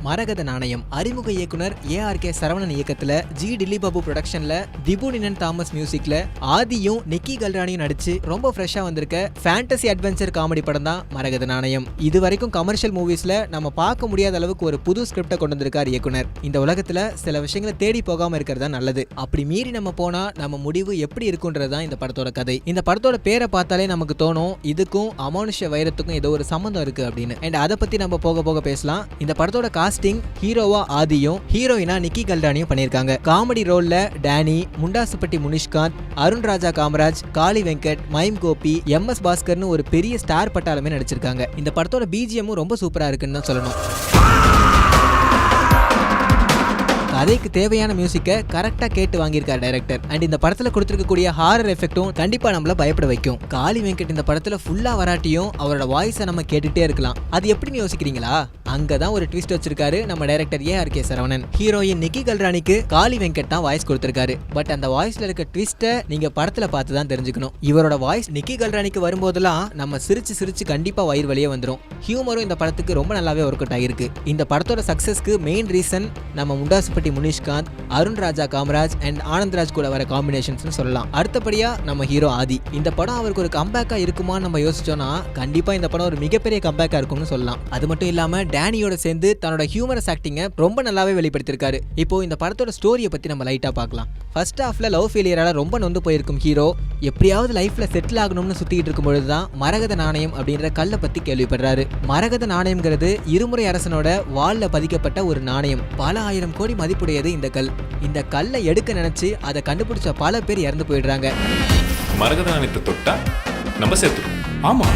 மரகத நாணயம். அறிமுக இயக்குனர் ARK சரவணன் இயக்கத்துல ஜி டில்லி பாபு ப்ரொடக்ஷன்ல திபு நினன் தாமஸ் மியூசிக்ல ஆதியும் நிக்கி கல்ரானியும் நடிச்சு ரொம்ப ஃப்ரெஷ்ஷா வந்திருக்க ஃபேண்டசி அட்வென்ச்சர் காமெடி படம் தான் மரகத நாணயம். இது வரைக்கும் கமர்ஷியல் மூவிஸ்ல நம்ம பார்க்க முடியாத அளவுக்கு ஒரு புது ஸ்கிரிப்டை கொண்டு வந்திருக்கார் இயக்குனர். இந்த உலகத்துல சில விஷயங்களை தேடி போகாம இருக்கிறதா நல்லது. அப்படி மீறி நம்ம போனா நம்ம முடிவு எப்படி இருக்குன்றதுதான் இந்த படத்தோட கதை. இந்த படத்தோட பேரை பார்த்தாலே நமக்கு தோணும் இதுக்கும் அமானுஷ வைரத்துக்கும் ஏதோ ஒரு சம்பந்தம் இருக்கு அப்படின்னு. அண்ட் அதை பத்தி நம்ம போக போக பேசலாம். இந்த படத்தோட காஸ்டிங் ஹீரோவா ஆதியும் ஹீரோயினா நிக்கி கல்ரானியும் பண்ணியிருக்காங்க. காமெடி ரோல்ல டேனி, முண்டாசுப்பட்டி முனிஷ்காந்த், அருண் ராஜா காமராஜ், காளி வெங்கட், மைம் கோபி, MS பாஸ்கர்னு ஒரு பெரிய ஸ்டார் பட்டாளமே நடிச்சிருக்காங்க. இந்த படத்தோட BGMமும் ரொம்ப சூப்பரா இருக்குன்னு தான் சொல்லணும். கதைக்கு தேவையான மியூசிக்கை கரெக்டா கேட்டு வாங்கியிருக்கார் டைரக்டர். அண்ட் இந்த படத்துல கொடுத்திருக்கக்கூடிய ஹாரர் எஃபெக்டும் கண்டிப்பா நம்மள பயப்பட வைக்கும். காளி வெங்கட் இந்த படத்துல ஃபுல்லா வராட்டியும் அவரோட வாய்ஸை நம்ம கேட்டுட்டே இருக்கலாம். அது எப்படின்னு யோசிக்கிறீங்களா? அங்கதான் ஒரு ட்விஸ்ட் வச்சிருக்காரு நம்ம டைரக்டர் ARK சரவணன். ஹீரோயின் நிக்கி கல்ரானிக்கு காளி வெங்கட் தான் வாய்ஸ் கொடுத்திருக்காரு. பட் அந்த வாய்ஸ்ல இருக்க ட்விஸ்ட்டை நீங்க படத்துல பார்த்து தான் தெரிஞ்சுக்கணும். இவரோட வாய்ஸ் நிக்கி கல்ரானிக்கு வரும்போதெல்லாம் நம்ம சிரிச்சு சிரிச்சு கண்டிப்பா வயிறு வலியே வந்துடும். ஹியூமரும் இந்த படத்துக்கு ரொம்ப நல்லாவே ஒர்க் அவுட் ஆகிருக்கு. இந்த படத்தோட சக்சஸ்க்கு மெயின் ரீசன் நம்ம முண்டாசுப்பட்டி முனிஷ்காந்த், அருண் ராஜா காமராஜ் அண்ட் ஆனந்த்ராஜ் கூட வர காம்பினேஷன்ஸ் சொல்லலாம். அடுத்தபடியா நம்ம ஹீரோ ஆதி. இந்த படம் அவருக்கு ஒரு கம்பேக்கா இருக்குமான்னு நம்ம யோசிச்சோம்னா கண்டிப்பா இந்த படம் ஒரு மிகப்பெரிய கம்பேக்கா இருக்கும்னு சொல்லலாம். அது மட்டும் இல்லாம டேனியோட சேர்ந்து தன்னோட ஹியூமரஸ் ஆக்டிங்கை ரொம்ப நல்லாவே வெளிப்படுத்திருக்காரு. இப்போ இந்த படத்தோட ஸ்டோரியை பத்தி நம்ம லைட்டா பார்க்கலாம். ஃபர்ஸ்ட் ஹாஃப்ல லவ் ஃபெயிலியரால ரொம்ப நொந்து போயிருக்கும் ஹீரோ எப்படியாவது லைஃப்ல செட்டில் ஆகணும்னு சுத்திட்டு இருக்கும் பொழுதுதான் மரகத நாணயம் அப்படின்ற கல்லை பத்தி கேள்விப்படுறாரு. மரகத நாணயம்ங்கிறது இருமுறை அரசனோட வால்ல பதிக்கப்பட்ட ஒரு நாணயம். பல ஆயிரம் கோடி மதிப்புடையது இந்த கல். இந்த கல்லை எடுக்க நினைச்சு அதை கண்டுபிடிச்ச பல பேர் இறந்து போயிடுறாங்க. மரகத நாணயத்தை தொட்டா நம்ம சேர்த்துரும். ஆமா,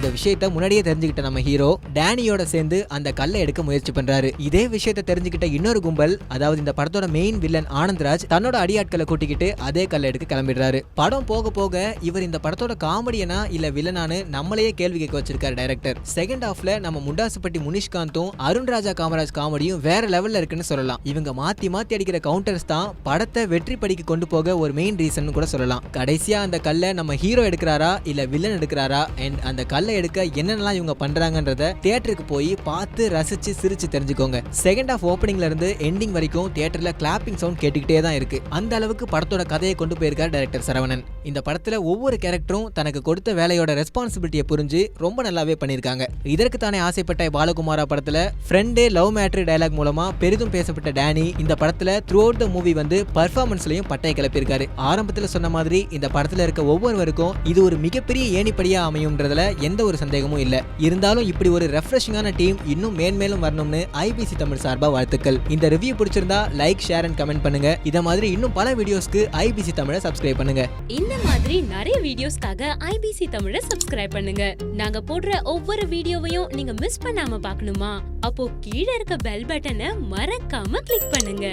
இந்த விஷயத்தை முன்னாடியே தெரிஞ்சுக்கிட்ட நம்ம ஹீரோ டேனியோட சேர்ந்து அந்த கல்லை எடுக்க முயற்சி பண்றாரு. இதே விஷயத்தை தெரிஞ்சுக்கிட்ட இன்னொரு கும்பல், அதாவது இந்த படத்தோட மெயின் வில்லன் ஆனந்த்ராஜ் தன்னோட அடியாட்களை கூட்டிக்கிட்டு அதே கல்லை எடுக்க கிளம்பிடுறாரு. படம் போக போக இவர் இந்த படத்தோட காமெடியனா இல்ல வில்லனானு நம்மளையே கேள்வி கேட்க வச்சிருக்காரு டைரக்டர். செகண்ட் ஹாஃப்ல நம்ம முண்டாசுப்பட்டி முனிஷ்காந்தும் அருண் ராஜா காமராஜ் காமெடியும் வேற லெவல்ல இருக்குன்னு சொல்லலாம். இவங்க மாத்தி மாத்தி அடிக்கிற கவுண்டர்ஸ் தான் படத்தை வெற்றி படிக்கு கொண்டு போக ஒரு மெயின் ரீசன் கூட சொல்லலாம். கடைசியா அந்த கல்லை நம்ம ஹீரோ எடுக்கிறாரா இல்ல வில்லன் எடுக்கிறாரா அண்ட் அந்த கல்லை எடுக்க என்னென்னலாம் இவங்க பண்றாங்கன்றத தியேட்டருக்கு போய் பார்த்து ரசிச்சு சிரிச்சு தெரிஞ்சுக்கோங்க. செகண்ட் ஹாஃப் ஓப்பனிங்ல இருந்து எண்டிங் வரைக்கும் தியேட்டர்ல கிளாப்பிங் சவுண்ட் கேட்டுக்கிட்டே தான் இருக்கு. அந்த அளவுக்கு படத்தோட கதையை கொண்டு போயிருக்கார் டைரக்டர் சரவணன். இந்த படத்துல ஒவ்வொரு கேரக்டரும் தனக்கு கொடுத்த வேலையோட ரெஸ்பான்சிபிலிட்டியை புரிஞ்சு ரொம்ப நல்லாவே பண்ணிருக்காங்க. இதற்கு தானே ஆசைப்பட்ட பாலகுமாரா படத்துல ஃப்ரெண்டே லவ் மேட்ரி டயலாக் மூலமா பெரிதும் பேசப்பட்ட டேனி இந்த படத்துல த்ரூ அவுட் த மூவி வந்து பர்ஃபார்மன்ஸ்லயும் பட்டை கிளப்பியிருக்காரு. ஆரம்பத்துல சொன்ன மாதிரி இந்த படத்துல இருக்க ஒவ்வொருவருக்கும் இது ஒரு மிகப்பெரிய ஏணிப்படியா அமையும்ன்றதுல எந்த ஒரு சந்தேகமும் இல்ல. இருந்தாலும் இப்படி ஒரு ரெஃப்ரெஷிங்கான டீம் இன்னும் மேன்மேலும் வரணும்னு IBC தமிழ் சார்பா வாழ்த்துக்கள். இந்த ரிவ்யூ பிடிச்சிருந்தா லைக், ஷேர் அண்ட் கமெண்ட் பண்ணுங்க. இத மாதிரி இன்னும் பல வீடியோஸ்க்கு IBC தமிழை சப்ஸ்கிரைப் பண்ணுங்க. இந்த மாதிரி நிறைய வீடியோஸ்க்காக IBC தமிழை சப்ஸ்கிரைப் பண்ணுங்க. நாங்க போடுற ஒவ்வொரு வீடியோவையும் நீங்க மிஸ் பண்ணாம பார்க்கணுமா? அப்போ கீழே இருக்க பெல் பட்டனை மறக்காம கிளிக் பண்ணுங்க.